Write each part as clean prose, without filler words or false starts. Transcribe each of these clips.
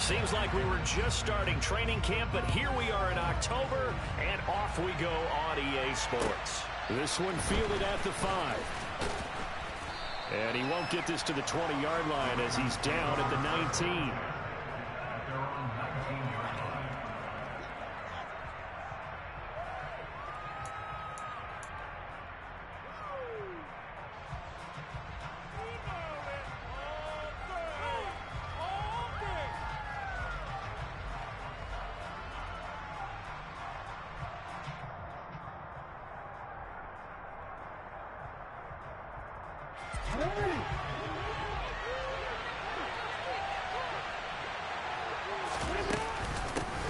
Seems like we were just starting training camp, but here we are in October, and off we go on EA Sports. This one fielded at the 5. And he won't get this to the 20-yard line as he's down at the 19.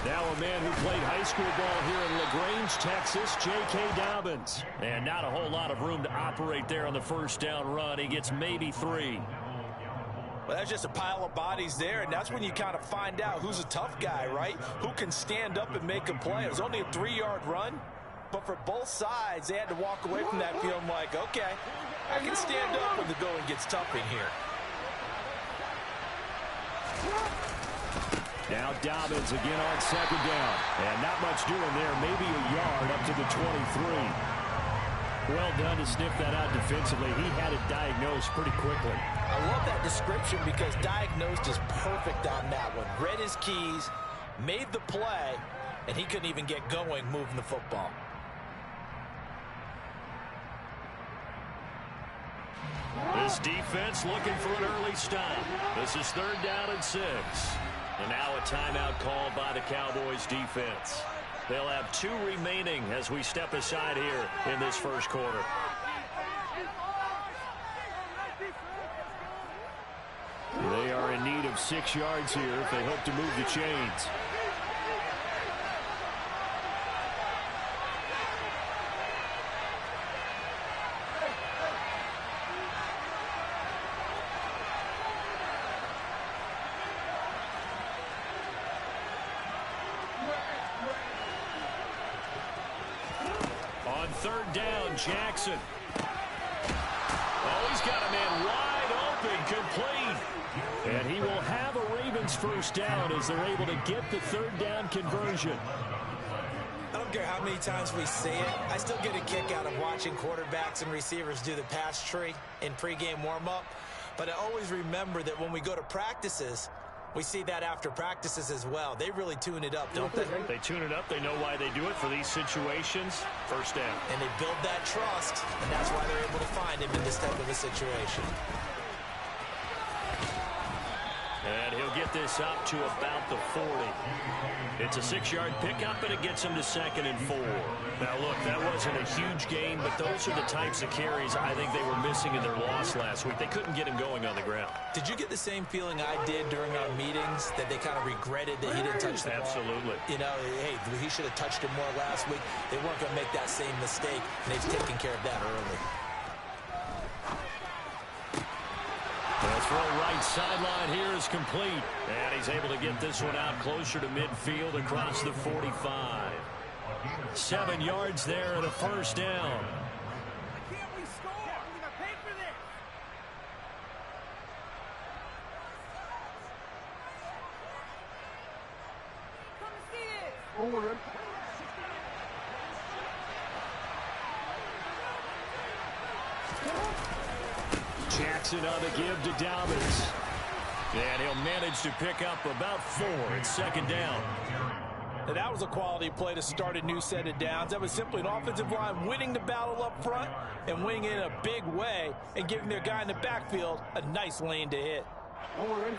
Now a man who played high school ball here in LaGrange, Texas, J.K. Dobbins. And not a whole lot of room to operate there on the first down run. He gets maybe 3. Well, that's just a pile of bodies there, and that's when you kind of find out who's a tough guy, right? Who can stand up and make a play. It was only a 3-yard run, but for both sides, they had to walk away from that feeling like, okay, I can stand up when the going gets tough in here. Now Dobbins again on second down. And not much doing there. Maybe a yard up to the 23. Well done to sniff that out defensively. He had it diagnosed pretty quickly. I love that description because diagnosed is perfect on that one. Read his keys, made the play, and he couldn't even get going moving the football. This defense looking for an early stop. This is 3rd down and 6. And now a timeout called by the Cowboys defense. They'll have 2 remaining as we step aside here in this first quarter. They are in need of 6 yards here if they hope to move the chains. On 3rd down, Jackson. Oh, he's got a man wide open, complete. And he will have a Ravens first down as they're able to get the 3rd down conversion. I don't care how many times we say it. I still get a kick out of watching quarterbacks and receivers do the pass tree in pregame warm-up. But I always remember that when we go to practices, we see that after practices as well. They really tune it up, don't they? They tune it up. They know why they do it for these situations. First down. And they build that trust, and that's why they're able to find him in this type of a situation. And he'll get this up to about the 40. It's a 6-yard pickup, and it gets him to 2nd and 4. Now, look, that wasn't a huge gain, but those are the types of carries I think they were missing in their loss last week. They couldn't get him going on the ground. Did you get the same feeling I did during our meetings, that they kind of regretted that he didn't touch the ball? Absolutely. You know, hey, he should have touched it more last week. They weren't going to make that same mistake, and they've taken care of that early. The throw right sideline here is complete. And he's able to get this one out closer to midfield across the 45. 7 yards there and a first down. Jackson on the give to Dobbins. And he'll manage to pick up about 4 at 2nd down. Now, that was a quality play to start a new set of downs. That was simply an offensive line winning the battle up front and winning it in a big way and giving their guy in the backfield a nice lane to hit.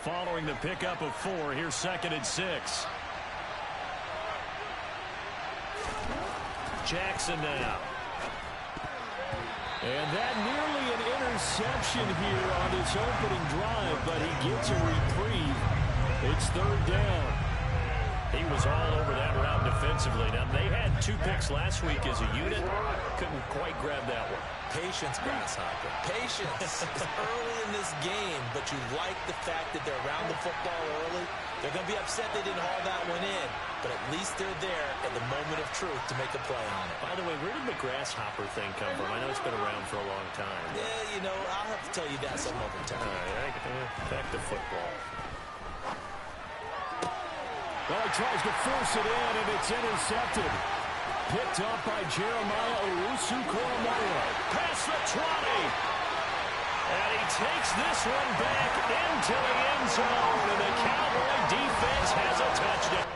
Following the pickup of 4, here's 2nd and 6. Jackson now. And that nearly an interception here on this opening drive, but he gets a reprieve. It's 3rd down. He was all over that route defensively. Now, they had 2 picks last week as a unit. Couldn't quite grab that one. Patience, Grasshopper. Patience. It's early in this game, but you like the fact that they're around the football early. They're going to be upset they didn't haul that one in, but at least they're there at the moment of truth to make a play on it. By the way, where did the Grasshopper thing come from? I know it's been around for a long time. Yeah, you know, I'll have to tell you that some other time. All right, back to football. Well, he tries to force it in, and it's intercepted. Picked up by Jeremiah Owusu-Koramoah. Past the 20. And he takes this one back into the end zone, and the Cowboy defense has a touchdown.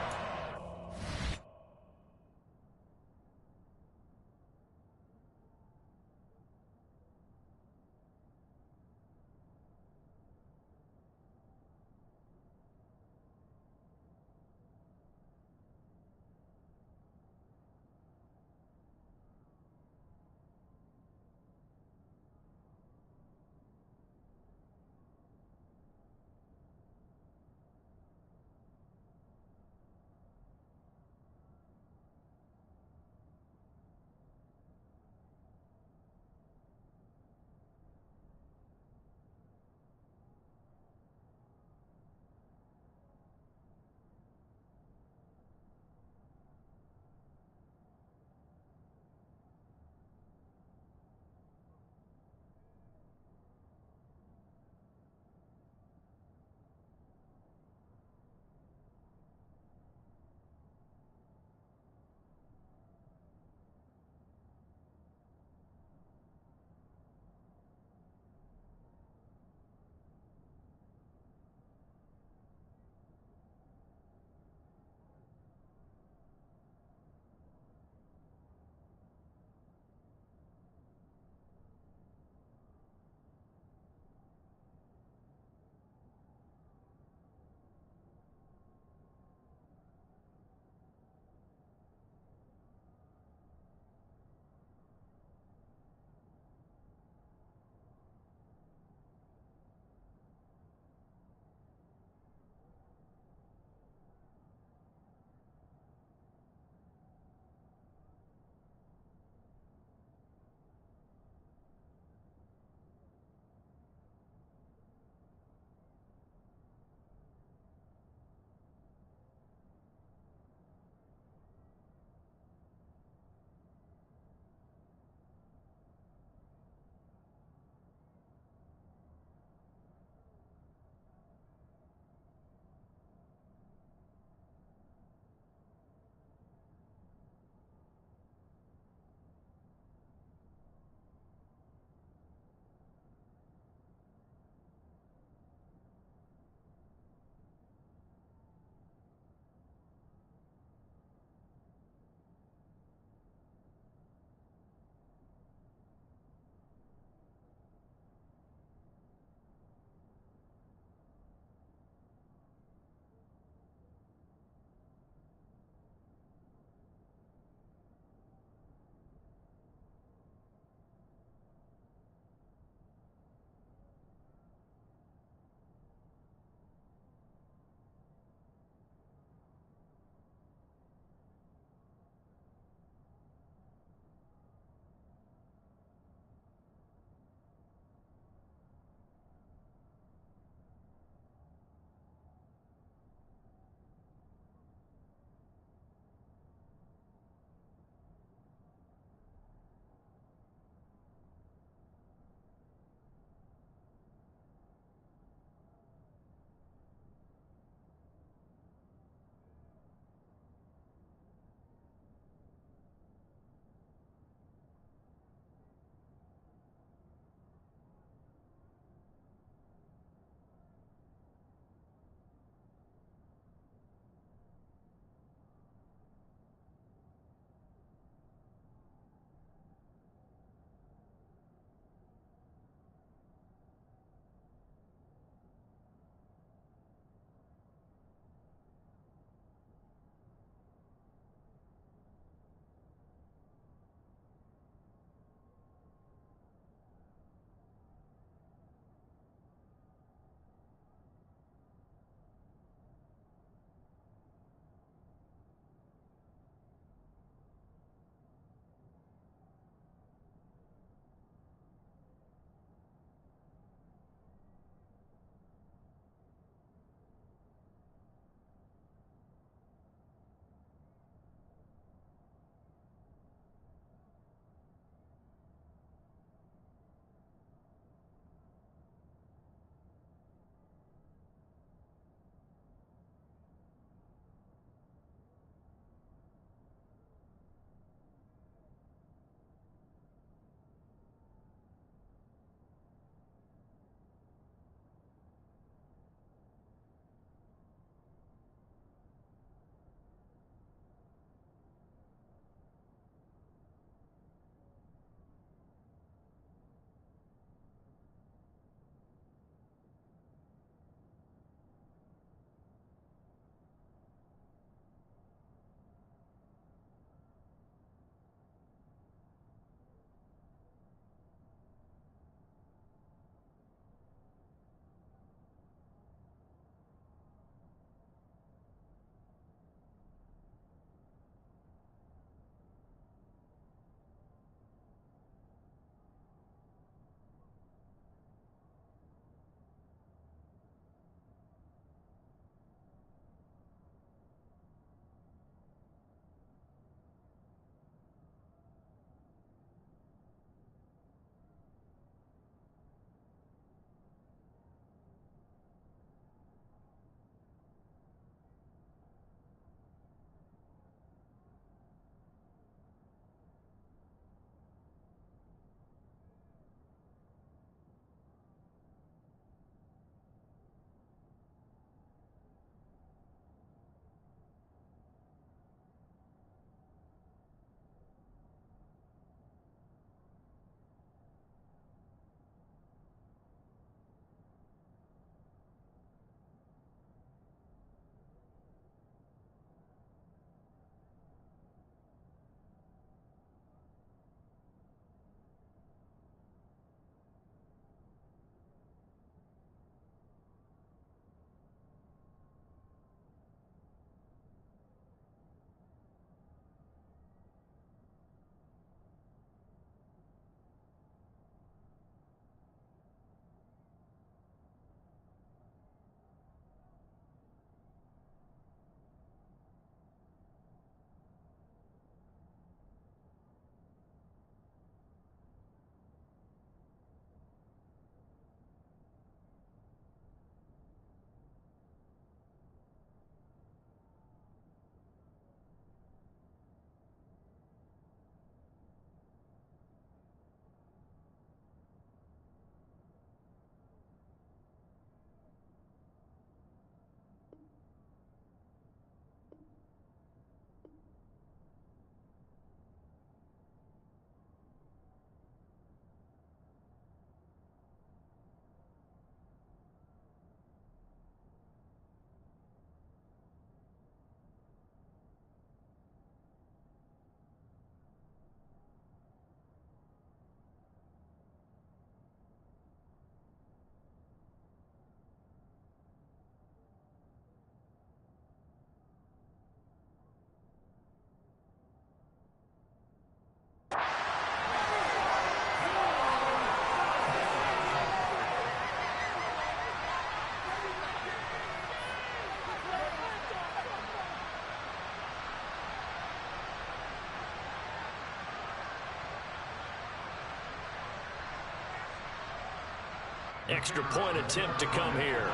extra point attempt to come here.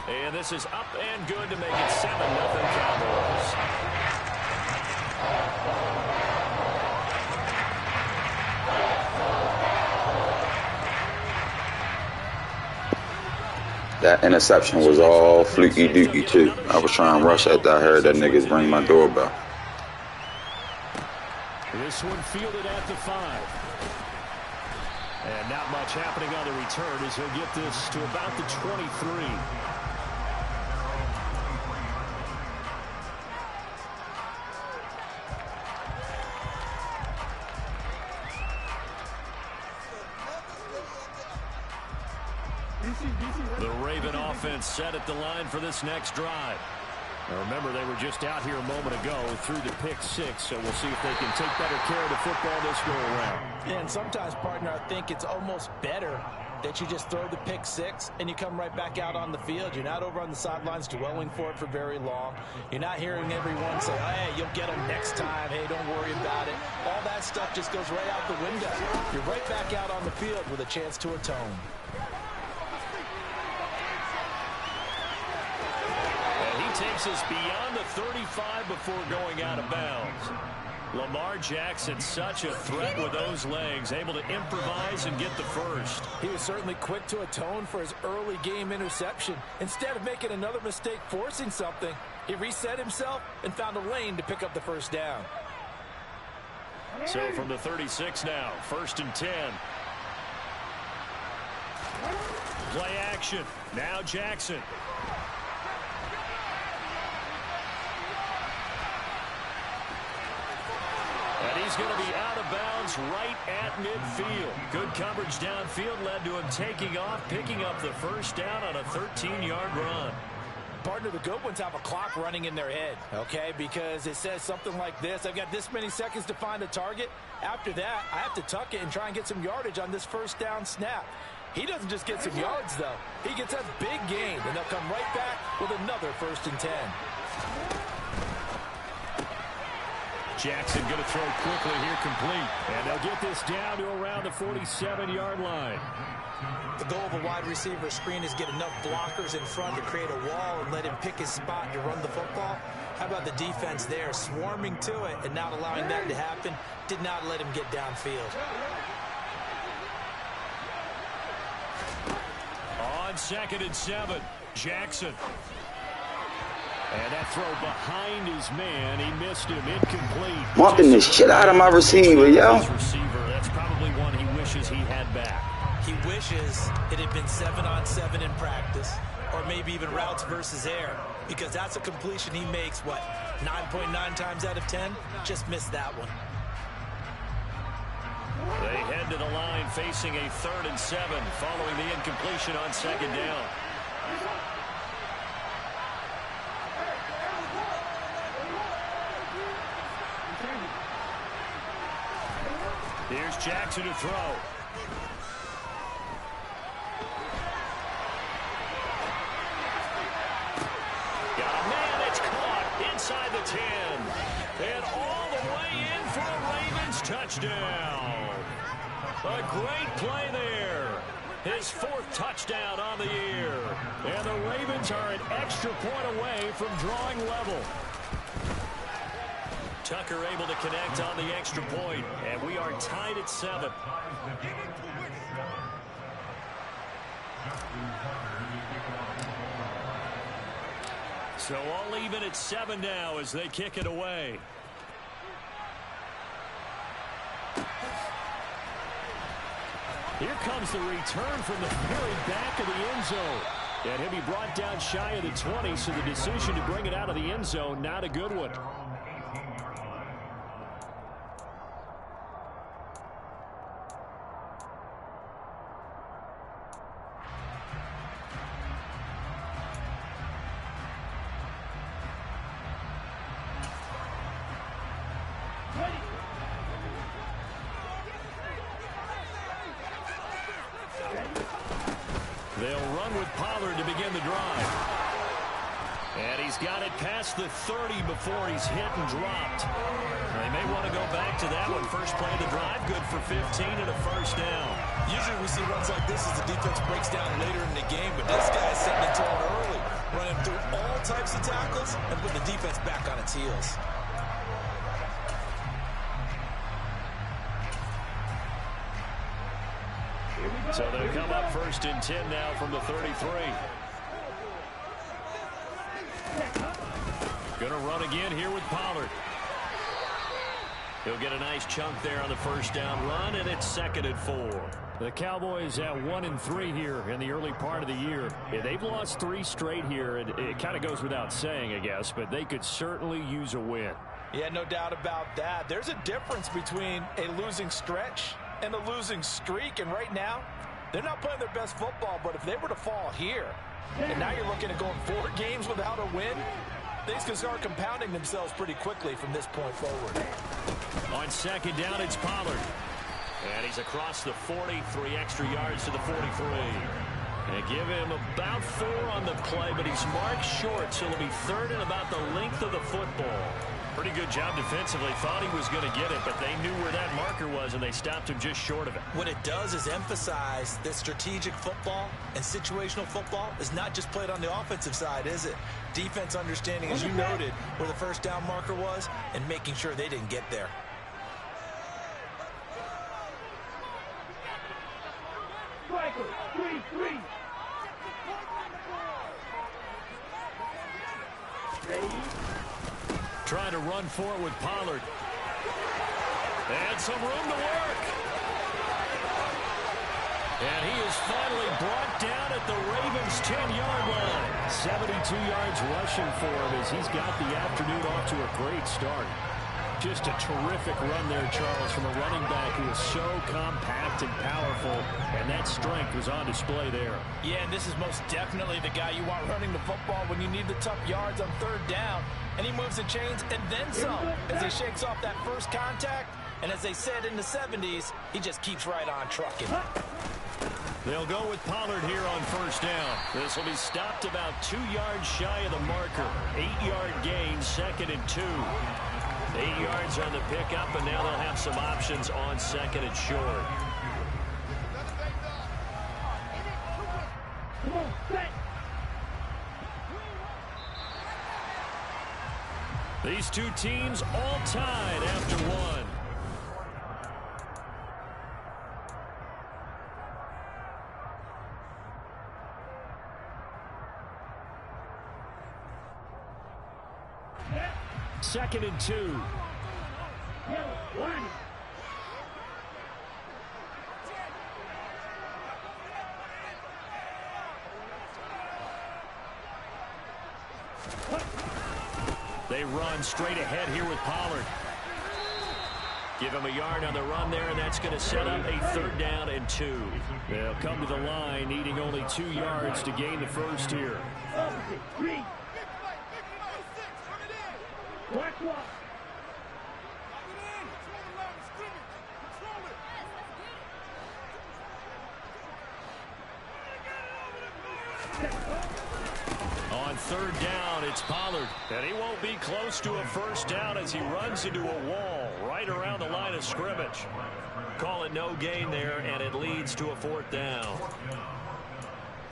And this is up and good to make it 7-0 Cowboys. That interception was all fluky-dooky, too. I was trying to rush after I heard that niggas ring my doorbell. This one fielded at the 5. And not much happening on the return as he'll get this to about the 23. The Raven offense set at the line for this next drive. Now remember, they were just out here a moment ago through the pick 6, so we'll see if they can take better care of the football this go around. Yeah, and sometimes, partner, I think it's almost better that you just throw the pick 6 and you come right back out on the field. You're not over on the sidelines dwelling for it for very long. You're not hearing everyone say, hey, you'll get them next time. Hey, don't worry about it. All that stuff just goes right out the window. You're right back out on the field with a chance to atone. Takes us beyond the 35 before going out of bounds. Lamar Jackson, such a threat with those legs, able to improvise and get the first. He was certainly quick to atone for his early game interception. Instead of making another mistake forcing something, he reset himself and found a lane to pick up the first down. So from the 36 now, 1st and 10. Play action. Now Jackson. And he's going to be out of bounds right at midfield. Good coverage downfield led to him taking off, picking up the first down on a 13-yard run. Partner, the good ones have a clock running in their head, okay? Because it says something like this. I've got this many seconds to find a target. After that, I have to tuck it and try and get some yardage on this first down snap. He doesn't just get some yards, though. He gets a big gain, and they'll come right back with another 1st and 10. Jackson going to throw quickly here, complete. And they'll get this down to around the 47-yard line. The goal of a wide receiver screen is get enough blockers in front to create a wall and let him pick his spot to run the football. How about the defense there, swarming to it and not allowing that to happen? Did not let him get downfield. On 2nd and 7, Jackson. And that throw behind his man, he missed him, incomplete. Mumping the shit out of my receiver, yo. That's probably one he wishes he had back. He wishes it had been 7-on-7 in practice, or maybe even routes versus air, because that's a completion he makes, what, 9.9 times out of 10? Just missed that one. They head to the line facing a 3rd and 7 following the incompletion on 2nd down. Here's Jackson to throw. Got a man, it's caught inside the 10. And all the way in for a Ravens touchdown. A great play there. His 4th touchdown on the year. And the Ravens are an extra point away from drawing level. Tucker able to connect on the extra point, and we are tied at 7. So all even at 7 now as they kick it away. Here comes the return from the very back of the end zone. And he'll be brought down shy of the 20, so the decision to bring it out of the end zone, not a good one. They'll run with Pollard to begin the drive. And he's got it past the 30 before he's hit and dropped. They may want to go back to that one. First play of the drive, good for 15 and a first down. Usually we see runs like this as the defense breaks down later in the game, but this guy's setting the tone early, running through all types of tackles and putting the defense back on its heels. So they come up first and 10 now from the 33. Going to run again here with Pollard. He'll get a nice chunk there on the first down run, and it's 2nd and 4. The Cowboys at 1-3 here in the early part of the year. Yeah, they've lost 3 straight here, and it kind of goes without saying, I guess, but they could certainly use a win. Yeah, no doubt about that. There's a difference between a losing stretch and a losing streak, and right now, they're not playing their best football, but if they were to fall here, and now you're looking at going 4 games without a win, things can start compounding themselves pretty quickly from this point forward. On 2nd down, it's Pollard. And he's across the 40, 3 extra yards to the 43. They give him about 4 on the play, but he's marked short, so it'll be 3rd and about the length of the football. Pretty good job defensively. Thought he was going to get it, but they knew where that marker was, and they stopped him just short of it. What it does is emphasize that strategic football and situational football is not just played on the offensive side, is it? Defense understanding, as you noted, where the first down marker was and making sure they didn't get there. Trying to run for it with Pollard. And some room to work. And he is finally brought down at the Ravens' 10-yard line. 72 yards rushing for him as he's got the afternoon off to a great start. Just a terrific run there, Charles, from a running back who is so compact and powerful, and that strength was on display there. Yeah, and this is most definitely the guy you want running the football when you need the tough yards on 3rd down. And he moves the chains and then some as he shakes off that first contact. And as they said in the 70s, he just keeps right on trucking. They'll go with Pollard here on first down. This will be stopped about 2 yards shy of the marker. 8-yard gain, 2nd and 2. 8 yards on the pickup, and now they'll have some options on 2nd and short. These two teams all tied after one. Second and 2. They run straight ahead here with Pollard. Give him a yard on the run there, and that's going to set up a 3rd down and 2. They'll come to the line, needing only 2 yards to gain the first here. On 3rd down, it's Pollard, and he won't be close to a first down as he runs into a wall right around the line of scrimmage. Call it no gain there, and it leads to a 4th down.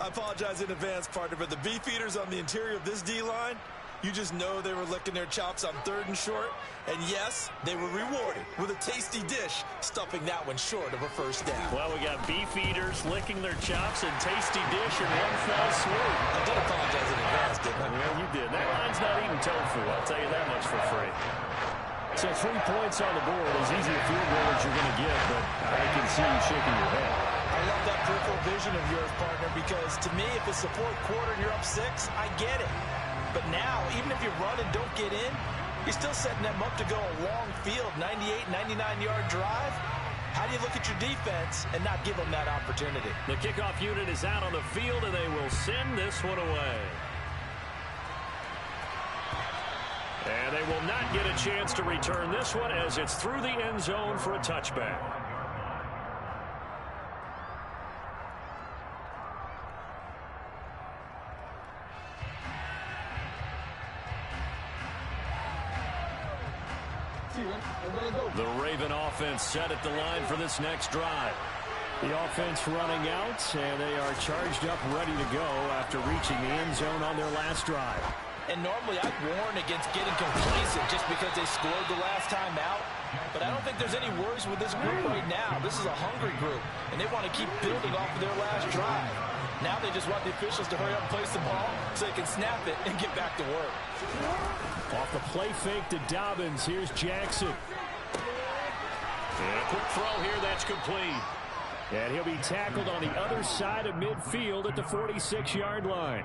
I apologize in advance, partner, but the beefeaters on the interior of this D-line, you just know they were licking their chops on 3rd and short. And yes, they were rewarded with a tasty dish, stuffing that one short of a first down. Well, we got beefeaters licking their chops and tasty dish in one fell swoop. I did apologize in advance, didn't I? Yeah, you did. That line's not even tofu. I'll tell you that much for free. So 3 points on the board, as easy a field goal as you're going to get, but I can see you shaking your head. I love that peripheral vision of yours, partner, because to me, if it's the 4th quarter and you're up 6, I get it. But now, even if you run and don't get in, you're still setting them up to go a long field, 98, 99-yard drive. How do you look at your defense and not give them that opportunity? The kickoff unit is out on the field, and they will send this one away. And they will not get a chance to return this one as it's through the end zone for a touchback. The Raven offense set at the line for this next drive. The offense running out, and they are charged up, ready to go after reaching the end zone on their last drive. And normally I'd warn against getting complacent just because they scored the last time out. But I don't think there's any worries with this group right now. This is a hungry group, and they want to keep building off of their last drive. Now they just want the officials to hurry up and place the ball so they can snap it and get back to work. Off the play fake to Dobbins, here's Jackson. And a quick throw here, that's complete. And he'll be tackled on the other side of midfield at the 46-yard line.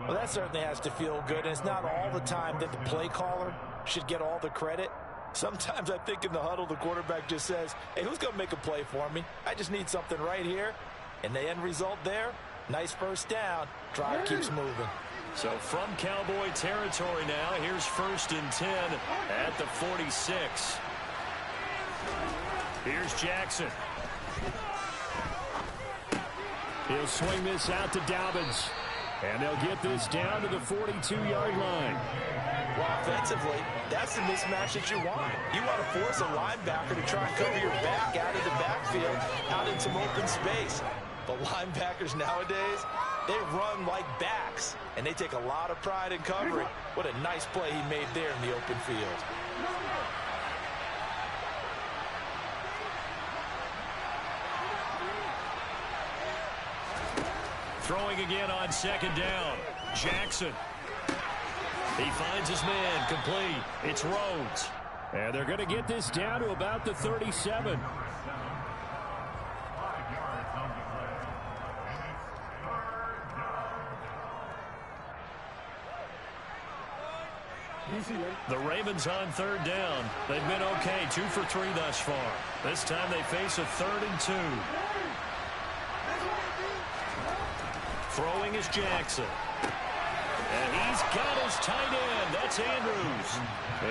Well, that certainly has to feel good, and it's not all the time that the play caller should get all the credit. Sometimes I think in the huddle, the quarterback just says, hey, who's going to make a play for me? I just need something right here. And the end result there, nice first down. Drive keeps moving. So from Cowboy territory now, here's 1st and 10 at the 46. Here's Jackson. He'll swing this out to Dobbins. And they'll get this down to the 42-yard line. Well, offensively, that's the mismatch that you want. You want to force a linebacker to try and cover your back out of the backfield, out in some open space. But linebackers nowadays, they run like backs, and they take a lot of pride in covering. What a nice play he made there in the open field. Throwing again on 2nd down. Jackson. He finds his man, complete. It's Rhodes. And they're going to get this down to about the 37. The Ravens on 3rd down. They've been okay, 2 for 3 thus far. This time they face a 3rd and 2. Throwing is Jackson. And he's got his tight end. That's Andrews.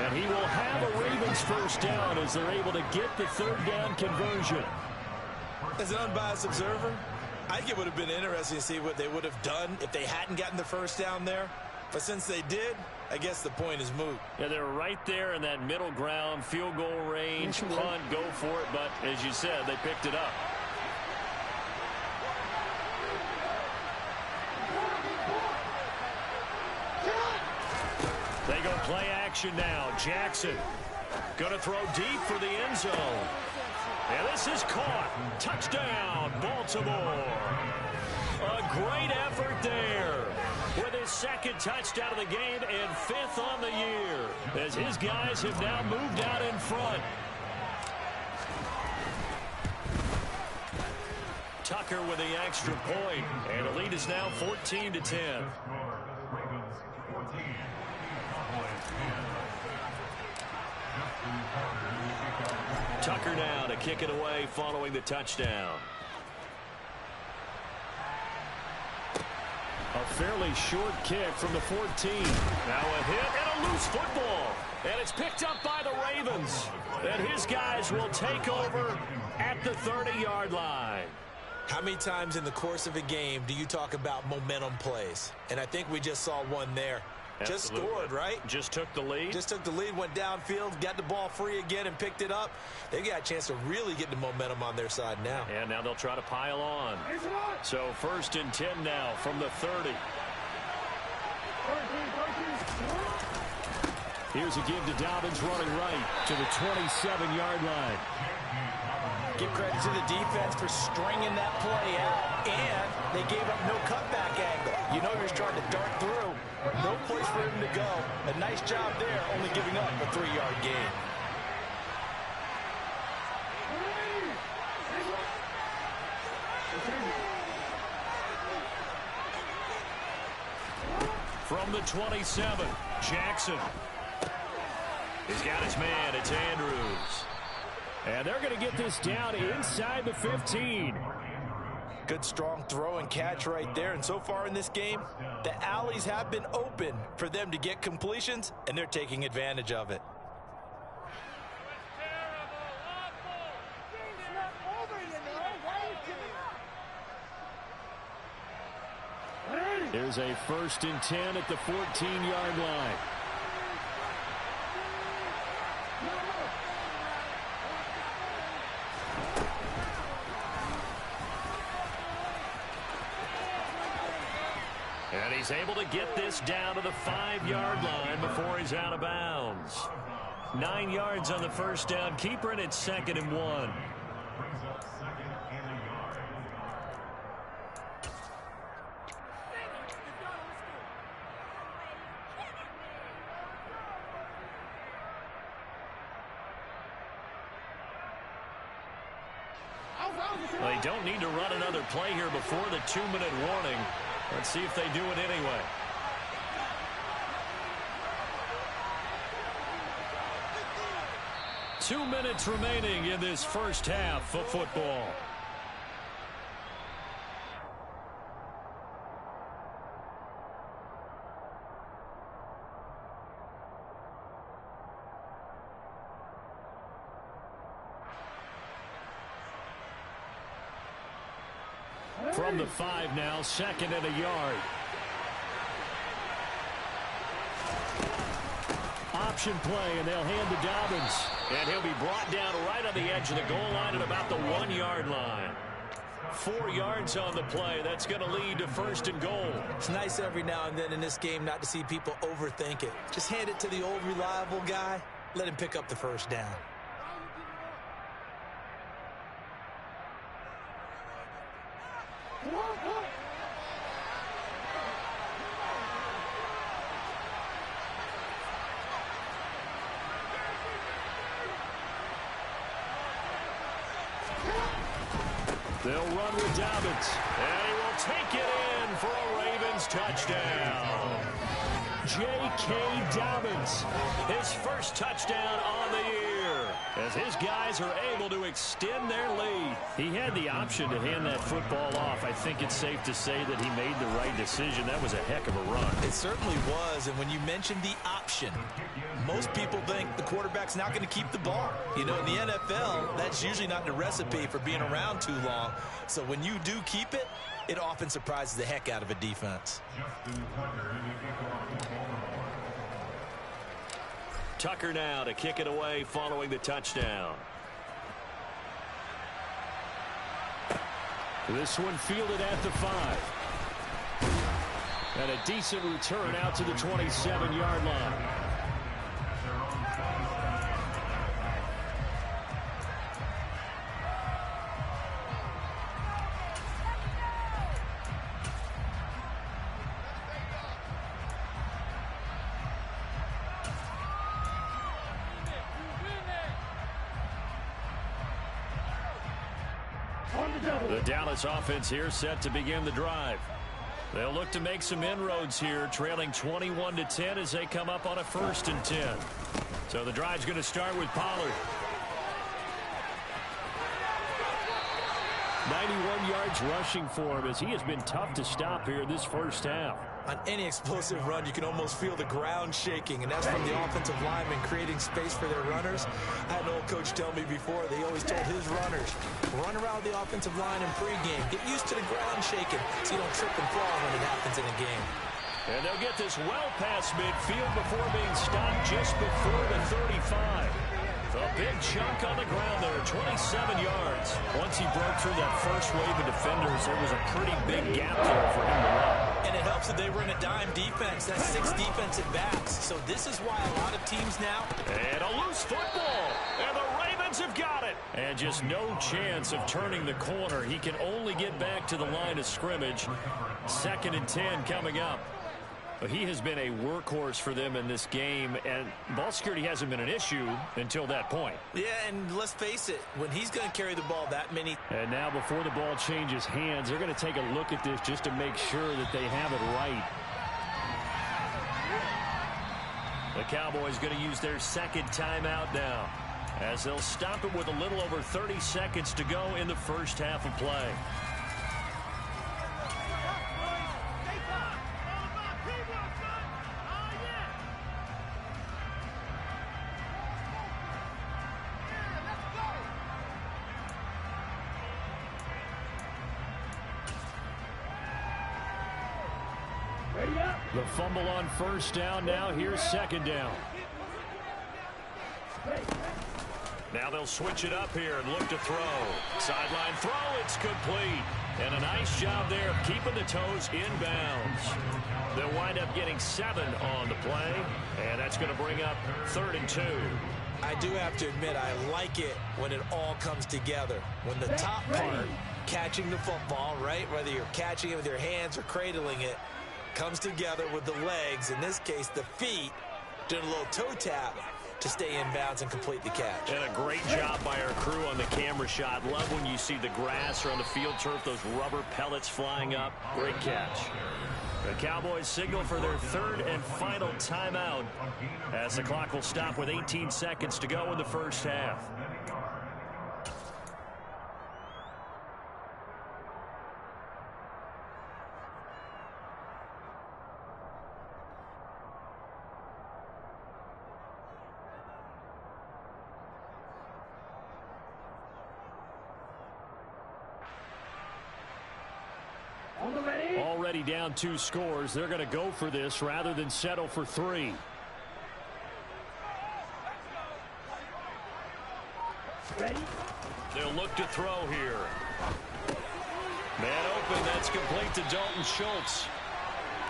And he will have a Ravens first down as they're able to get the 3rd down conversion. As an unbiased observer, I think it would have been interesting to see what they would have done if they hadn't gotten the first down there. But since they did, I guess the point is moot. Yeah, they're right there in that middle ground, field goal range, punt, go for it. But as you said, they picked it up. They go play action now. Jackson going to throw deep for the end zone. And this is caught. Touchdown, Baltimore. A great effort there with his 2nd touchdown of the game and 5th on the year as his guys have now moved out in front. Tucker with the extra point, and the lead is now 14-10. Tucker now to kick it away following the touchdown. A fairly short kick from the 14. Now a hit and a loose football. And it's picked up by the Ravens. And his guys will take over at the 30-yard line. How many times in the course of a game do you talk about momentum plays? And I think we just saw one there. Absolutely. Just scored, right? Just took the lead. Just took the lead, went downfield, got the ball free again, and picked it up. They got a chance to really get the momentum on their side now. And now they'll try to pile on. So 1st and 10 now from the 30. Here's a give to Dobbins running right to the 27-yard line. Give credit to the defense for stringing that play out, and they gave up no cutback angle. You know you're trying to dart through. No place for him to go. A nice job there, only giving up a 3-yard gain. From the 27, Jackson. He's got his man. It's Andrews. And they're going to get this down inside the 15. Good, strong throw and catch right there. And so far in this game, the alleys have been open for them to get completions, and they're taking advantage of it. There's a 1st and 10 at the 14-yard line. He's able to get this down to the 5-yard line before he's out of bounds. 9 yards on the first down. Keeper, and it's 2nd and 1. They don't need to run another play here before the 2-minute warning. Let's see if they do it anyway. Two minutes remaining in this first half of football. From the 5 now, 2nd and a yard. Option play, and they'll hand to Dobbins. And he'll be brought down right on the edge of the goal line at about the 1-yard line. 4 yards on the play. That's going to lead to 1st and goal. It's nice every now and then in this game not to see people overthink it. Just hand it to the old reliable guy. Let him pick up the first down. They'll run with Dobbins, and he will take it in for a Ravens touchdown. J.K. Dobbins, his first touchdown on the year, as his guys are able to extend their lead. He had the option to hand that football off. I think it's safe to say that he made the right decision. That was a heck of a run. It certainly was, and when you mentioned the option, most people think the quarterback's not going to keep the ball. You know, in the NFL, that's usually not the recipe for being around too long. So when you do keep it, it often surprises the heck out of a defense. Tucker now to kick it away following the touchdown. This one fielded at the 5. And a decent return out to the 27-yard line. The Dallas offense here set to begin the drive. They'll look to make some inroads here, trailing 21-10 as they come up on a 1st and 10. So the drive's going to start with Pollard. 91 yards rushing for him as he has been tough to stop here this first half. On any explosive run, you can almost feel the ground shaking, and that's from the offensive linemen creating space for their runners. I had an old coach tell me before, they always told his runners, run around the offensive line in pregame. Get used to the ground shaking so you don't trip and fall when it happens in a game. And they'll get this well past midfield before being stopped just before the 35. A big chunk on the ground there, 27 yards. Once he broke through that first wave of defenders, there was a pretty big gap there for him to run. And it helps that they run a dime defense. That's 6 defensive backs. So this is why a lot of teams now... And a loose football. And the Ravens have got it. And just no chance of turning the corner. He can only get back to the line of scrimmage. 2nd and 10 coming up. He has been a workhorse for them in this game, and ball security hasn't been an issue until that point. Yeah, and let's face it, when he's going to carry the ball that many... And now before the ball changes hands, they're going to take a look at this just to make sure that they have it right. The Cowboys going to use their 2nd timeout now, as they'll stop it with a little over 30 seconds to go in the first half of play. The fumble on 1st down. Now here's 2nd down. Now they'll switch it up here and look to throw. Sideline throw, it's complete. And a nice job there of keeping the toes inbounds. They'll wind up getting 7 on the play, and that's going to bring up 3rd and 2. I do have to admit, I like it when it all comes together. When the top part, catching the football, right, whether you're catching it with your hands or cradling it, comes together with the legs, in this case the feet, doing a little toe tap to stay in bounds and complete the catch. And a great job by our crew on the camera shot. Love when you see the grass or on the field turf, those rubber pellets flying up. Great catch. The Cowboys signal for their 3rd and final timeout as the clock will stop with 18 seconds to go in the first half. Already down 2 scores. They're going to go for this rather than settle for 3. They'll look to throw here. Man open. That's complete to Dalton Schultz.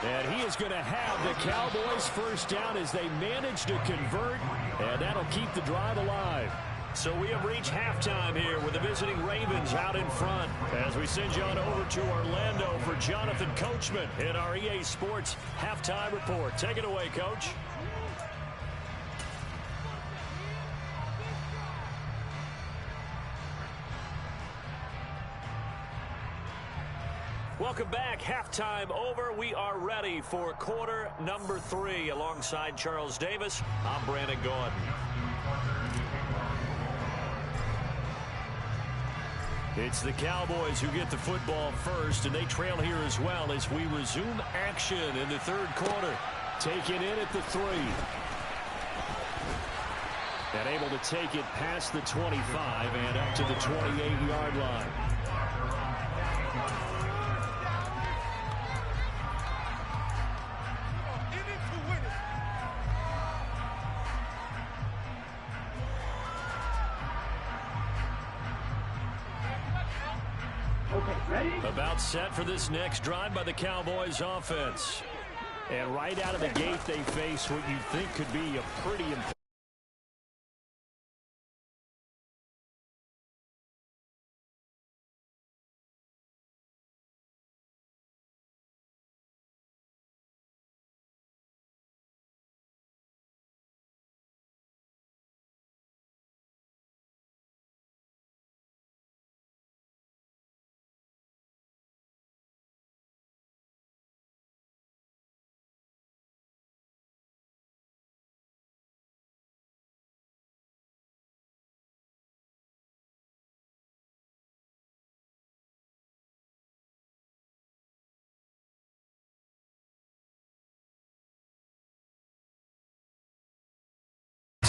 And he is going to have the Cowboys first down as they manage to convert. And that'll keep the drive alive. So we have reached halftime here with the visiting Ravens out in front as we send you on over to Orlando for Jonathan Coachman in our EA Sports Halftime Report. Take it away, Coach. Welcome back. Halftime over. We are ready for quarter number 3. Alongside Charles Davis, I'm Brandon Gaudin. It's the Cowboys who get the football first, and they trail here as well as we resume action in the 3rd quarter. Taken in at the 3. And able to take it past the 25 and up to the 28-yard line. About set for this next drive by the Cowboys offense. And right out of the gate, they face what you think could be a pretty important.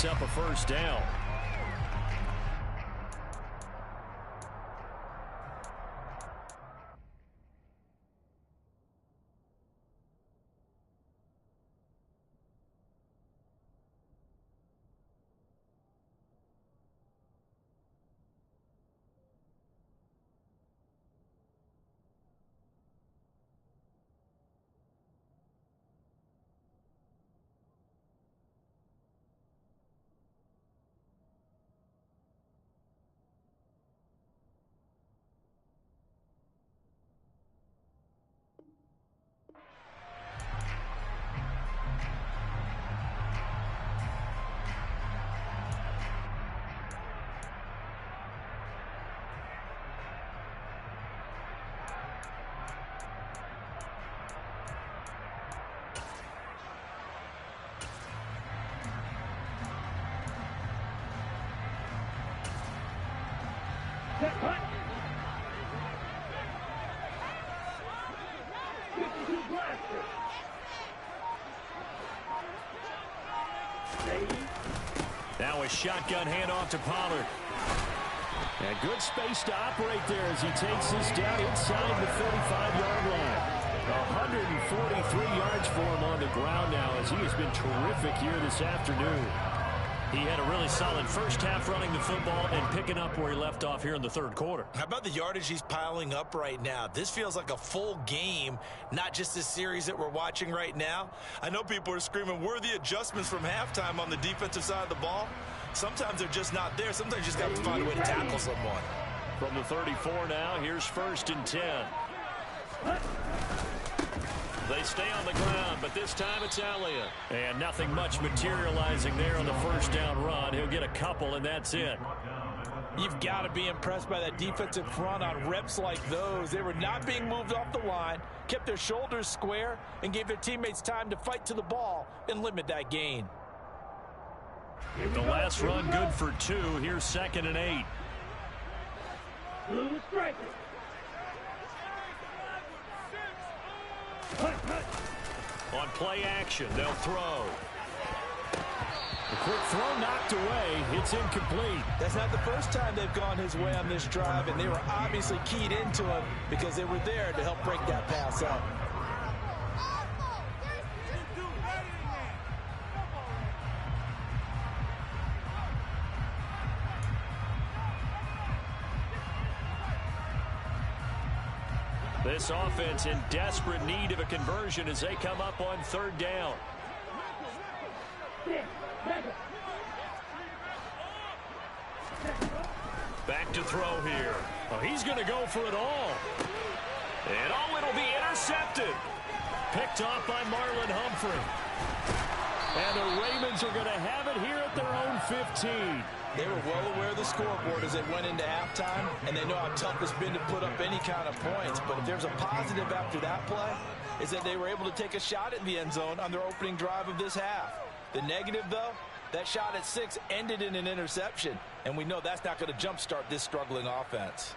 Up a first down. Now a shotgun handoff to Pollard. And good space to operate there as he takes this down inside the 35-yard line. 143 yards for him on the ground now as he has been terrific here this afternoon. He had a really solid first half running the football and picking up where he left off here in the third quarter. How about the yardage he's piling up right now? This feels like a full game, not just this series that we're watching right now. I know people are screaming, worthy adjustments from halftime on the defensive side of the ball. Sometimes they're just not there. Sometimes you just got to find a way to tackle someone. From the 34 now, here's 1st and 10. They stay on the ground, but this time it's Elliott. And nothing much materializing there on the first down run. He'll get a couple, and that's it. You've got to be impressed by that defensive front on reps like those. They were not being moved off the line, kept their shoulders square, and gave their teammates time to fight to the ball and limit that gain. The last run good for 2. Here's 2nd and 8. On play action, they'll throw. The quick throw knocked away. It's incomplete. That's not the first time they've gone his way on this drive, and they were obviously keyed into him because they were there to help break that pass up. This offense in desperate need of a conversion as they come up on 3rd down. Back to throw here. Oh, he's going to go for it all. And it'll be intercepted. Picked off by Marlon Humphrey. And the Ravens are going to have it here at their own 15. They were well aware of the scoreboard as they went into halftime, and they know how tough it's been to put up any kind of points. But if there's a positive after that play, is that they were able to take a shot at the end zone on their opening drive of this half. The negative, though, that shot at 6 ended in an interception, and we know that's not going to jumpstart this struggling offense.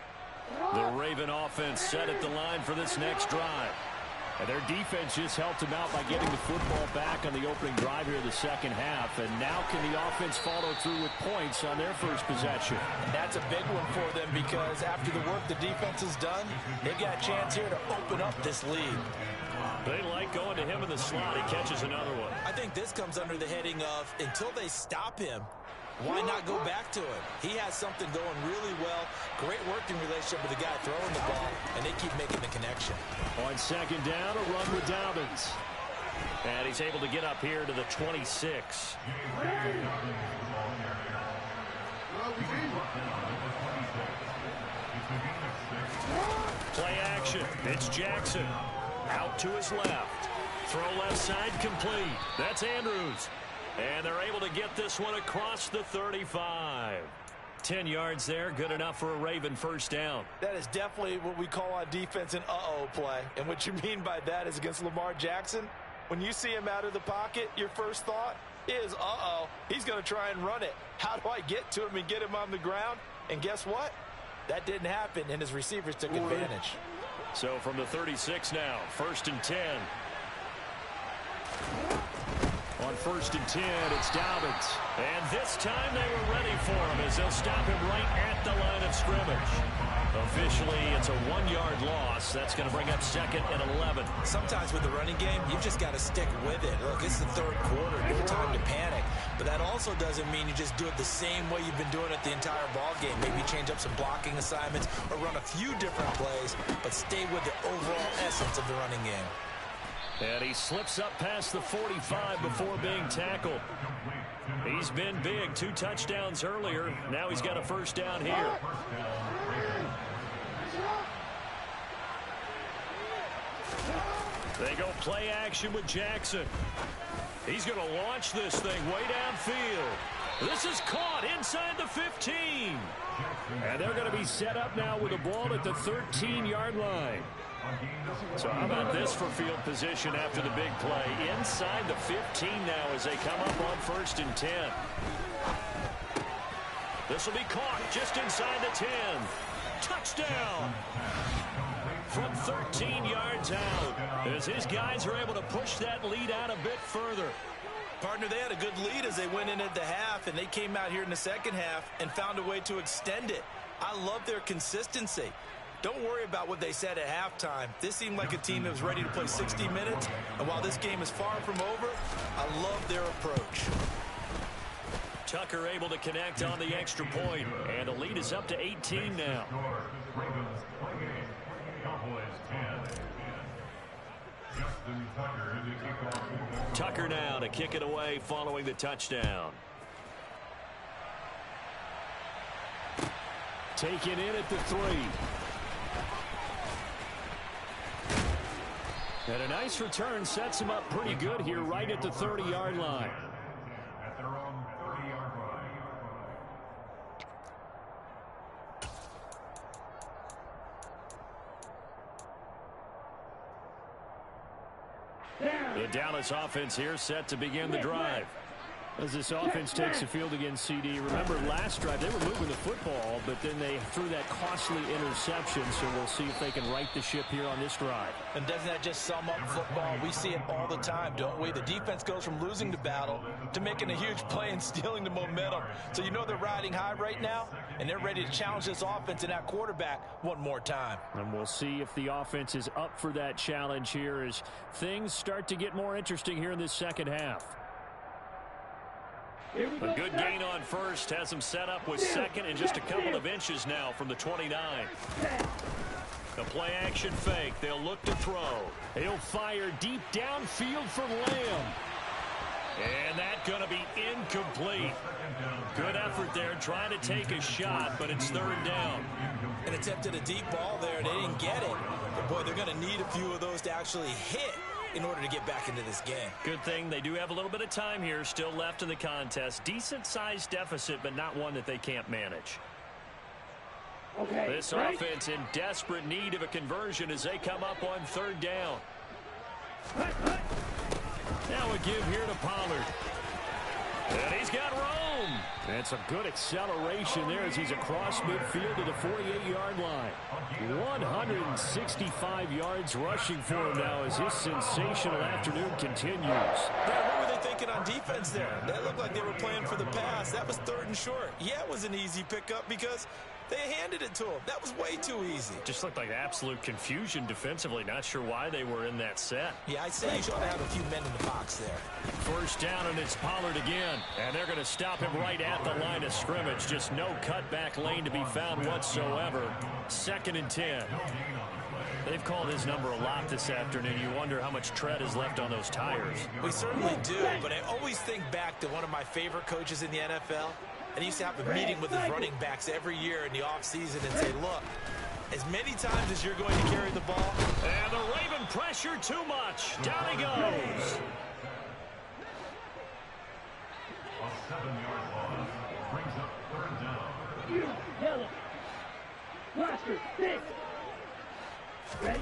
The Raven offense set at the line for this next drive. And their defense just helped them out by getting the football back on the opening drive here in the second half. And now can the offense follow through with points on their first possession? And that's a big one for them because after the work the defense has done, they've got a chance here to open up this lead. They like going to him in the slot. He catches another one. I think this comes under the heading of until they stop him, why not go back to him? He has something going really well. Great working relationship with the guy throwing the ball, and they keep making the connection. On 2nd down, a run with Dobbins. And he's able to get up here to the 26. Play action. It's Jackson. Out to his left. Throw left side complete. That's Andrews. And they're able to get this one across the 35. 10 yards there, good enough for a Raven first down. That is definitely what we call on defense an uh-oh play. And what you mean by that is against Lamar Jackson, when you see him out of the pocket, your first thought is, uh-oh, he's going to try and run it. How do I get to him and get him on the ground? And guess what? That didn't happen, and his receivers took advantage. So from the 36 now, 1st and 10. On 1st and 10, it's Dobbins. And this time they were ready for him as they'll stop him right at the line of scrimmage. Officially, it's a 1-yard loss. That's going to bring up 2nd and 11. Sometimes with the running game, you've just got to stick with it. Look, it's the 3rd quarter. No time to panic. But that also doesn't mean you just do it the same way you've been doing it the entire ball game. Maybe change up some blocking assignments or run a few different plays, but stay with the overall essence of the running game. And he slips up past the 45 before being tackled. He's been big. 2 touchdowns earlier. Now he's got a first down here. They go play action with Jackson. He's going to launch this thing way downfield. This is caught inside the 15. And they're going to be set up now with the ball at the 13-yard line. So how about this for field position after the big play? Inside the 15 now as they come up on 1st and 10. This will be caught just inside the 10. Touchdown! From 13 yards out as his guys are able to push that lead out a bit further. Partner, they had a good lead as they went into the half, and they came out here in the second half and found a way to extend it. I love their consistency. Don't worry about what they said at halftime. This seemed like a team that was ready to play 60 minutes, and while this game is far from over, I love their approach. Tucker able to connect on the extra point, and the lead is up to 18 now. Tucker now to kick it away following the touchdown. Taken in at the 3. And a nice return sets him up pretty good here right at the 30-yard line. At their own 30-yard line. The Dallas offense here set to begin the drive. As this offense takes the field against CD, remember last drive they were moving the football, but then they threw that costly interception, so we'll see if they can right the ship here on this drive. And doesn't that just sum up football? We see it all the time, don't we? The defense goes from losing the battle to making a huge play and stealing the momentum. So you know they're riding high right now, and they're ready to challenge this offense and that quarterback one more time. And we'll see if the offense is up for that challenge here as things start to get more interesting here in this second half. A good gain on first has him set up with second and just a couple of inches now from the 29. The play action fake. They'll look to throw. He'll fire deep downfield for Lamb. And that's going to be incomplete. Good effort there trying to take a shot, but it's third down. And attempted a deep ball there. They didn't get it. But, boy, they're going to need a few of those to actually hit in order to get back into this game. Good thing they do have a little bit of time here still left in the contest. Decent-sized deficit, but not one that they can't manage. Okay, this offense in desperate need of a conversion as they come up on third down. Now a give here to Pollard. And he's got room. And some good acceleration there as he's across midfield to the 48-yard line. 165 yards rushing for him now as his sensational afternoon continues. Yeah, what were they thinking on defense there? That looked like they were playing for the pass. That was third and short. Yeah, it was an easy pickup because they handed it to him. That was way too easy. Just looked like absolute confusion defensively. Not sure why they were in that set. Yeah, I'd say you should have a few men in the box there. First down, and it's Pollard again. And they're going to stop him right at the line of scrimmage. Just no cutback lane to be found whatsoever. 2nd and 10. They've called his number a lot this afternoon. You wonder how much tread is left on those tires. We certainly do, but I always think back to one of my favorite coaches in the NFL. And he used to have a meeting with his running backs every year in the offseason and say, look, as many times as you're going to carry the ball. And the Raven pressure too much. Down he goes. A 7-yard loss brings up third down. Yellow. Roster, 6. Ready?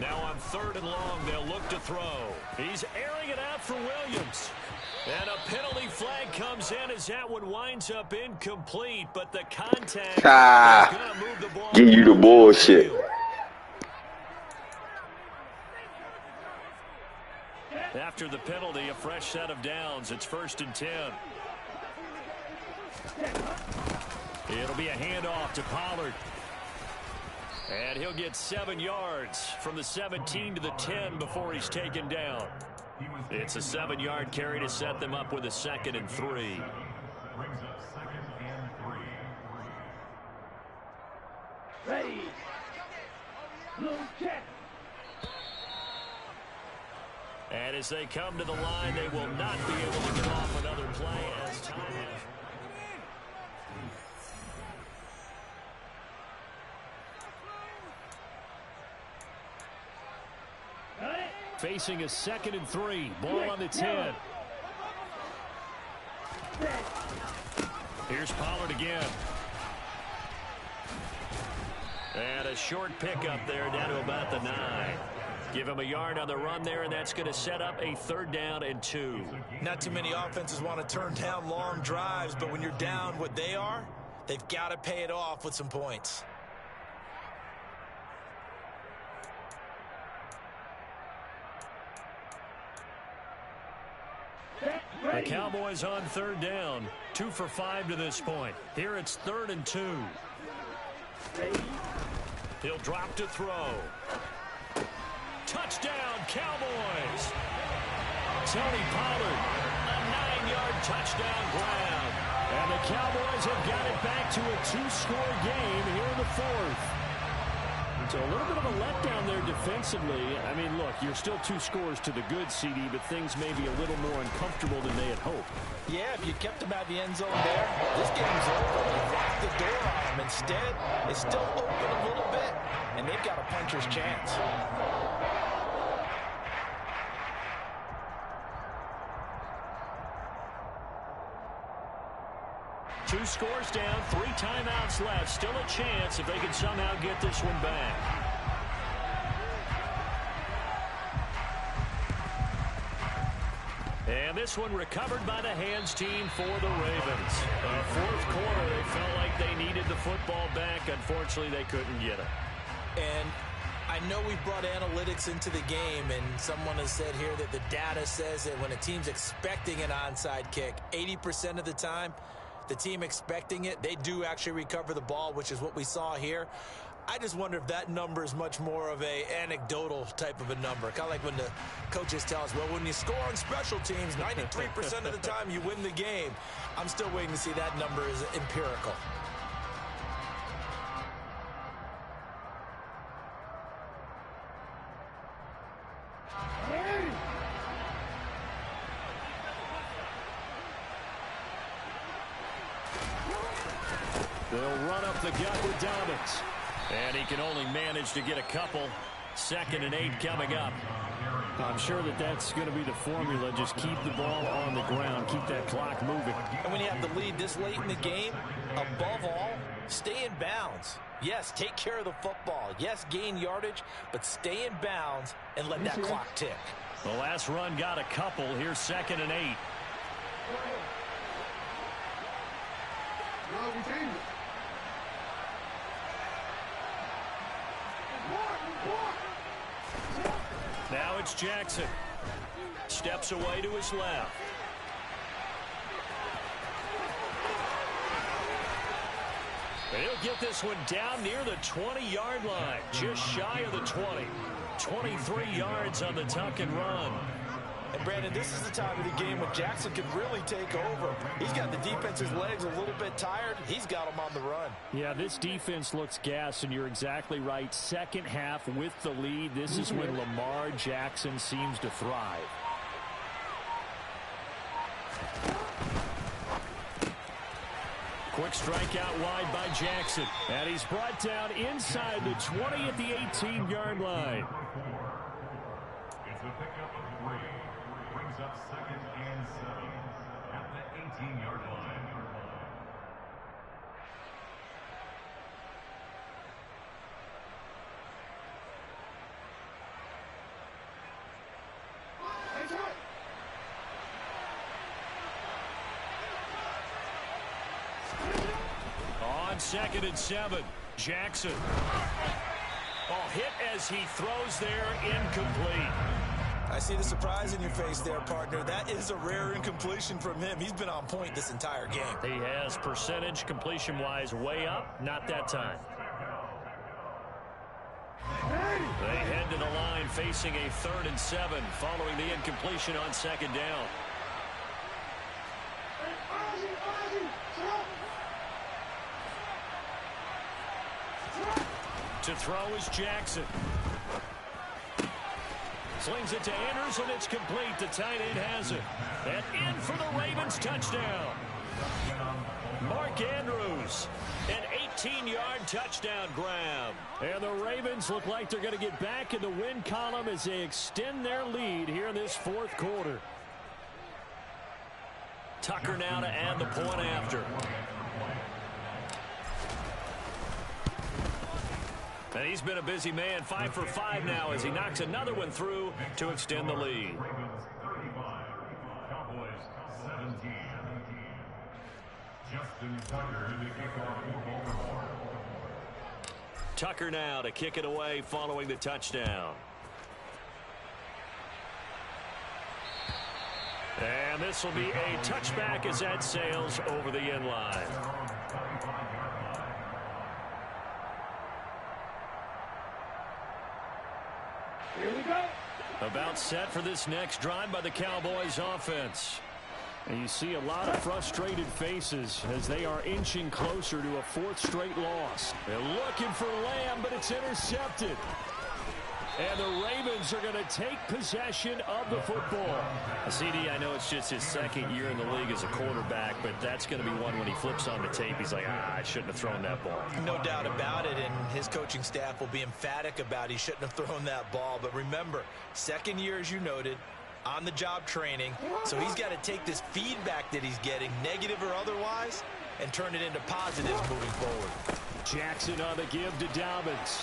Now on 3rd and long, they'll look to throw. He's airing it out for Williams. And a penalty flag comes in as that one winds up incomplete, but the contact is going to move the ball. Give you the bullshit. After the penalty, a fresh set of downs. It's 1st and 10. It'll be a handoff to Pollard. And he'll get 7 yards from the 17 to the 10 before he's taken down. It's a 7-yard carry to set them up with a 2nd and 3. Brings up 2nd and 3. Ready. Blue check. And as they come to the line, they will not be able to get off another play as time is. Facing a 2nd and 3. Ball on the 10. Here's Pollard again. And a short pickup there down to about the 9. Give him a yard on the run there, and that's going to set up a 3rd down and 2. Not too many offenses want to turn down long drives, but when you're down what they are, they've got to pay it off with some points. The Cowboys on 3rd down. 2 for 5 to this point. Here it's 3rd and 2. He'll drop to throw. Touchdown, Cowboys. Tony Pollard, a 9-yard touchdown grab. And the Cowboys have got it back to a two-score game here in the fourth. So a little bit of a letdown there defensively. I mean, look, you're still 2 scores to the good, CD, but things may be a little more uncomfortable than they had hoped. Yeah, if you kept them out of the end zone there, this game's over. You locked the door on them. Instead, it's still open a little bit, and they've got a puncher's chance. Two scores down, 3 timeouts left. Still a chance if they can somehow get this one back. And this one recovered by the hands team for the Ravens. Fourth quarter, they felt like they needed the football back. Unfortunately, they couldn't get it. And I know we've brought analytics into the game, and someone has said here that the data says that when a team's expecting an onside kick, 80% of the time, the team expecting it, they do actually recover the ball, which is what we saw here. I just wonder if that number is much more of a anecdotal type of a number. Kind of like when the coaches tell us, well, when you score on special teams, 93% of the time you win the game. I'm still waiting to see that number is empirical. They'll run up the gut with Dobbins. And he can only manage to get a couple. 2nd and 8 coming up. I'm sure that that's going to be the formula. Just keep the ball on the ground. Keep that clock moving. And when you have the lead this late in the game, above all, stay in bounds. Yes, take care of the football. Yes, gain yardage, but stay in bounds and let that clock tick. The last run got a couple. Here's 2nd and 8. Now it's Jackson. Steps away to his left. He'll get this one down near the 20-yard line. Just shy of the 20. 23 yards on the tuck and run. And Brandon, this is the time of the game when Jackson can really take over. He's got the defense's legs a little bit tired. He's got them on the run. Yeah, this defense looks gassed, and you're exactly right. Second half with the lead, this is when Lamar Jackson seems to thrive. Quick strike out wide by Jackson. And he's brought down inside the 20 at the 18-yard line. It's a pickup of 3. Brings up 2nd and 7 at the 18-yard line. On 2nd and 7, Jackson. Oh, hit as he throws there, incomplete. I see the surprise in your face there, partner. That is a rare incompletion from him. He's been on point this entire game. He has percentage completion-wise way up, not that time. They head to the line facing a 3rd and 7 following the incompletion on 2nd down. To throw is Jackson. Slings it to Andrews, and it's complete. The tight end has it. And in for the Ravens touchdown. Mark Andrews, an 18-yard touchdown grab. And the Ravens look like they're going to get back in the win column as they extend their lead here in this 4th quarter. Tucker now to add the point after. And he's been a busy man, 5 for 5 now as he knocks another one through to extend the lead. Ravens 35, Cowboys 17. Justin Tucker to kick off the ball. Tucker now to kick it away following the touchdown. And this will be a touchback as that sails over the end line. Here we go. About set for this next drive by the Cowboys offense. And you see a lot of frustrated faces as they are inching closer to a 4th straight loss. They're looking for Lamb, but it's intercepted. And the Ravens are going to take possession of the football. CD, I know it's just his 2nd year in the league as a quarterback, but that's going to be one when he flips on the tape. He's like, I shouldn't have thrown that ball. No doubt about it, and his coaching staff will be emphatic about he shouldn't have thrown that ball. But remember, 2nd year, as you noted, on-the-job training. So he's got to take this feedback that he's getting, negative or otherwise, and turn it into positives moving forward. Jackson on the give to Dobbins.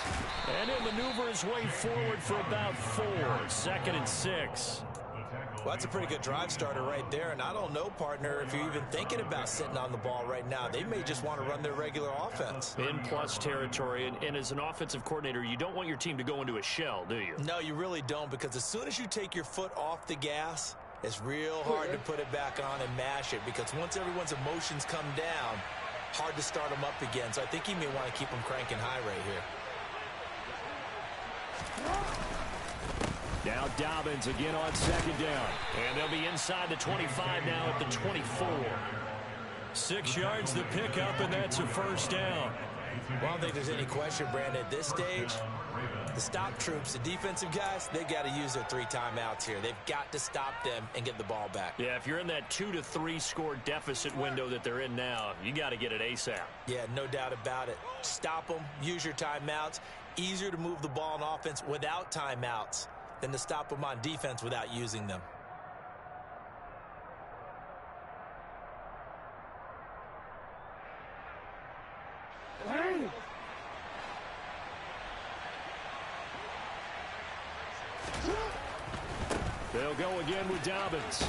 And he'll maneuver his way forward for about 4. 2nd and 6. Well, that's a pretty good drive starter right there. And I don't know, partner, if you're even thinking about sitting on the ball right now. They may just want to run their regular offense. In plus territory. And as an offensive coordinator, you don't want your team to go into a shell, do you? No, you really don't, because as soon as you take your foot off the gas, it's real hard to put it back on and mash it, because once everyone's emotions come down, hard to start them up again. So I think he may want to keep them cranking high right here. Now Dobbins again on 2nd down. And they'll be inside the 25 now at the 24. 6 yards the pickup, and that's a 1st down. Well, I don't think there's any question, Brandon, at this stage, the stop troops, the defensive guys, they got to use their 3 timeouts here. They've got to stop them and get the ball back. Yeah, if you're in that 2 to 3 score deficit window that they're in now, you got to get it ASAP. Yeah, no doubt about it. Stop them, use your timeouts. Easier to move the ball on offense without timeouts than to stop them on defense without using them. They'll go again with Dobbins.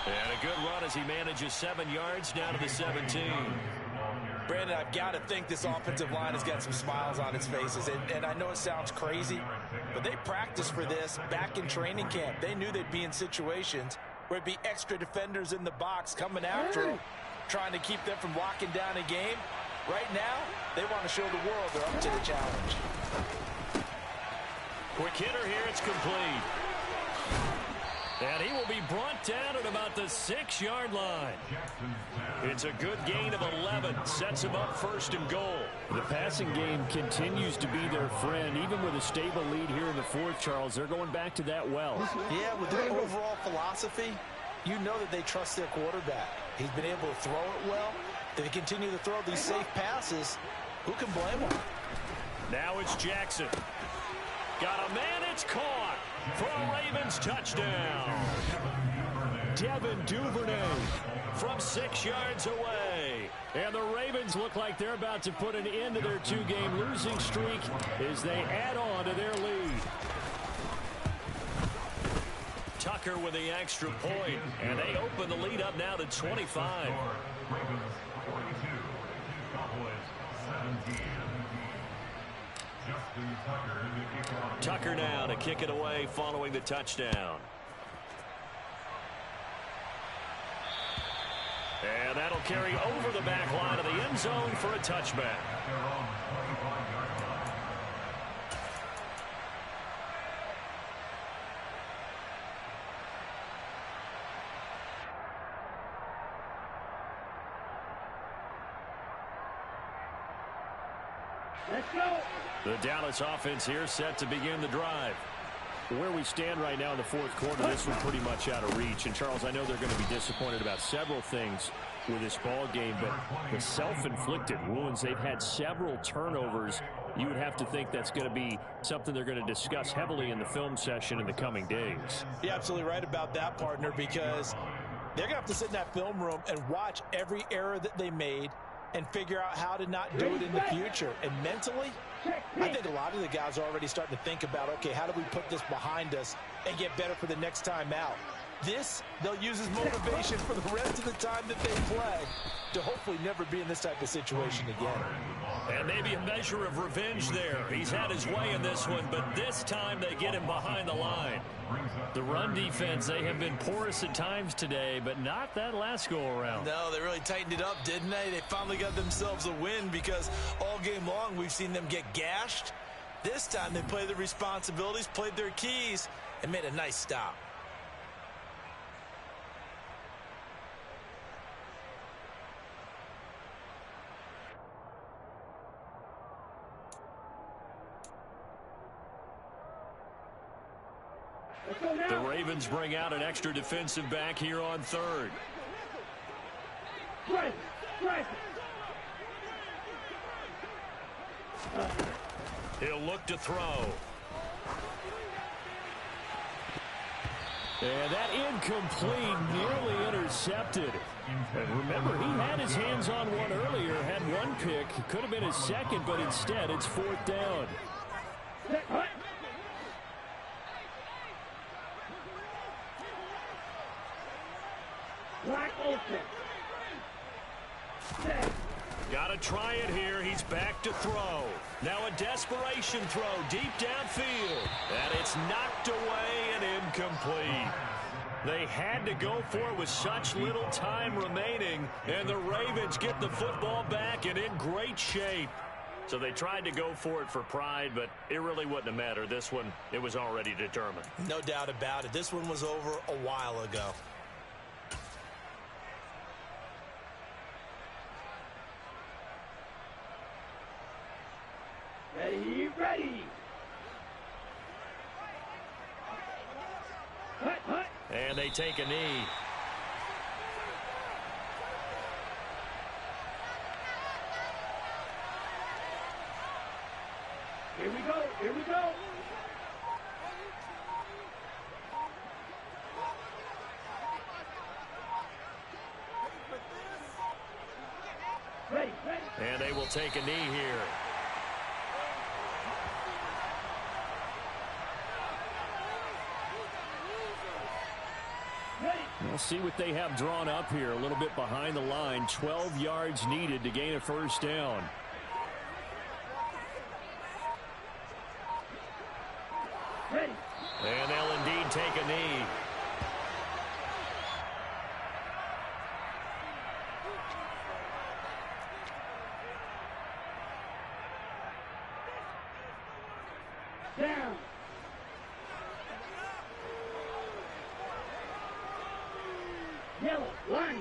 And a good run as he manages 7 yards down to the 17. Brandon, I've got to think this offensive line has got some smiles on its faces. And I know it sounds crazy, but they practiced for this back in training camp. They knew they'd be in situations where it'd be extra defenders in the box coming after them, trying to keep them from locking down a game. Right now, they want to show the world they're up to the challenge. Quick hitter here, it's complete. And he will be brought down at about the 6-yard line. It's a good gain of 11. Sets him up 1st and goal. The passing game continues to be their friend. Even with a stable lead here in the 4th, Charles, they're going back to that well. Yeah, with their overall philosophy, you know that they trust their quarterback. He's been able to throw it well. If they continue to throw these safe passes, who can blame them? Now it's Jackson. Got a man, it's caught for a Ravens touchdown. Devin Duvernay from 6 yards away. And the Ravens look like they're about to put an end to their 2-game losing streak as they add on to their lead. Tucker with the extra point, and they open the lead up now to 25. Ravens 42, Cowboys 17. Justin Tucker to kick off. Tucker now to kick it away following the touchdown. And that'll carry over the back line of the end zone for a touchback. Let's go. The Dallas offense here set to begin the drive. Where we stand right now in the 4th quarter, this one pretty much out of reach. And, Charles, I know they're going to be disappointed about several things with this ball game, but the self-inflicted wounds, they've had several turnovers. You would have to think that's going to be something they're going to discuss heavily in the film session in the coming days. You're absolutely right about that, partner, because they're going to have to sit in that film room and watch every error that they made and figure out how to not do it in the future. And mentally, I think a lot of the guys are already starting to think about, okay, how do we put this behind us and get better for the next time out? This, they'll use as motivation for the rest of the time that they play to hopefully never be in this type of situation again. And maybe a measure of revenge there. He's had his way in this one, but this time they get him behind the line. The run defense, they have been porous at times today, but not that last go-around. No, they really tightened it up, didn't they? They finally got themselves a win because all game long we've seen them get gashed. This time they played their responsibilities, played their keys, and made a nice stop. The Ravens bring out an extra defensive back here on third. He'll look to throw. And that incomplete, nearly intercepted. And remember, he had his hands on one earlier, had one pick. Could have been his second, but instead it's fourth down. Black open. Got to try it here. He's back to throw. Now a desperation throw deep downfield. And it's knocked away and incomplete. They had to go for it with such little time remaining. And the Ravens get the football back and in great shape. So they tried to go for it for pride, but it really wouldn't have mattered. This one, it was already determined. No doubt about it. This one was over a while ago. Ready, ready. Hut, hut. And they take a knee. Here we go, here we go. Ready, ready. And they will take a knee here. We'll see what they have drawn up here. A little bit behind the line. 12 yards needed to gain a first down. Ready. And they'll indeed take a knee. Down. Yellow, line.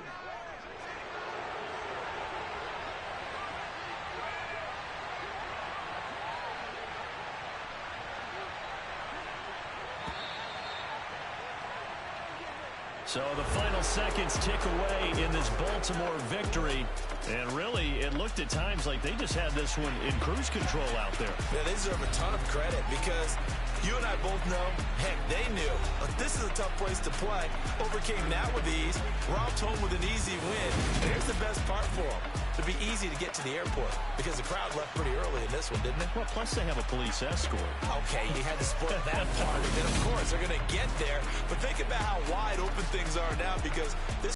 So the final seconds tick away in this Baltimore victory. And really, it looked at times like they just had this one in cruise control out there. Yeah, they deserve a ton of credit because you and I both know, heck, they knew. But this is a tough place to play. Overcame that with ease. Robbed home with an easy win. And here's the best part for them. It'd be easy to get to the airport because the crowd left pretty early in this one, didn't it? Well, plus they have a police escort. Okay, you had to split that part. And then, of course, they're going to get there. But think about how wide open things are now because this